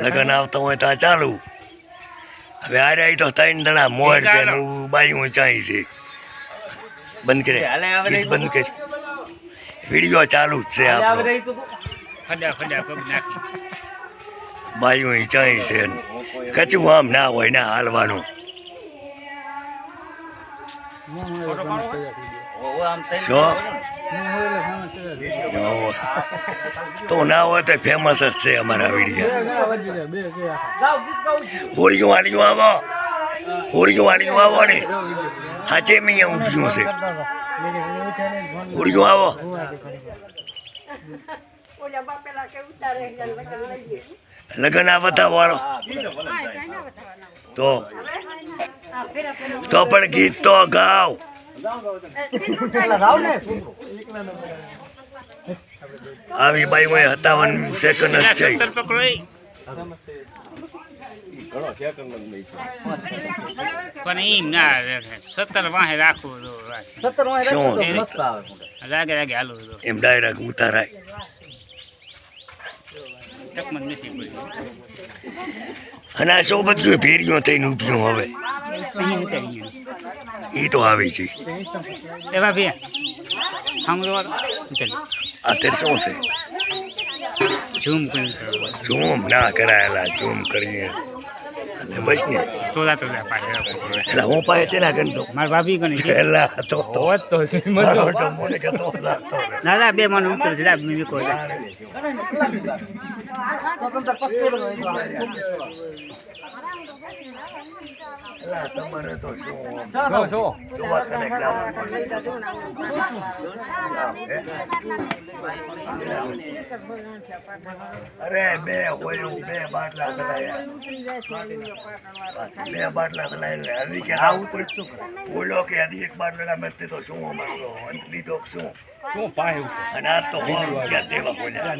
લગન આવતા હોય તો આ ચાલુ. હવે આ રહી તો 3 દણા મોર છે ને બાયું ચાઈ છે. બંધ કરે ગીત બંધ કરી. વિડીયો ચાલુ જ છે આપણો. બાયું ચાઈ છે કચું આમ ના હોય ના હાલવાનું. તો ના હોય તો ફેમસ જ છે અમારા વિડીયો. હોળીઓ વાળીઓ આવો, હોળીઓ વાળીઓ આવો ને હાચે મેં અહીંયા ઊભ્યું છે. હોળીઓ આવો. લગન આ બતાવો વાળો તો પણ ગીત તો ગાવ. આવી બાઈ હોય 57 સેકન્ડ જ છે. પણ એમ ના 17 વાહે રાખવું લાગે લાગે હાલું એમ ડાયરેક્ટ ઉતારાય. અને આ શું બધું ભેરીઓ થઈને ઊભ્યું હવે એ તો આવી છે. અત્યારે શું છે ઝૂમ ના કરાયેલા ઝૂમ કરીએ એટલે બસ ને એટલે હું પાસે છે ને ગણતો મારા ભાભી ગણી પહેલા તો દાદા બે મને ઉપર છે તમારે તો અરે બે હોયું 2 બાટલા ચડાયા 2 બાટલા ચડાયેલા હજી કે બોલો કે હજી 1 બાટલા મેં તો શું અમારો અંત લીધો શું અને આ તો ક્યાં દેવા બોલ્યા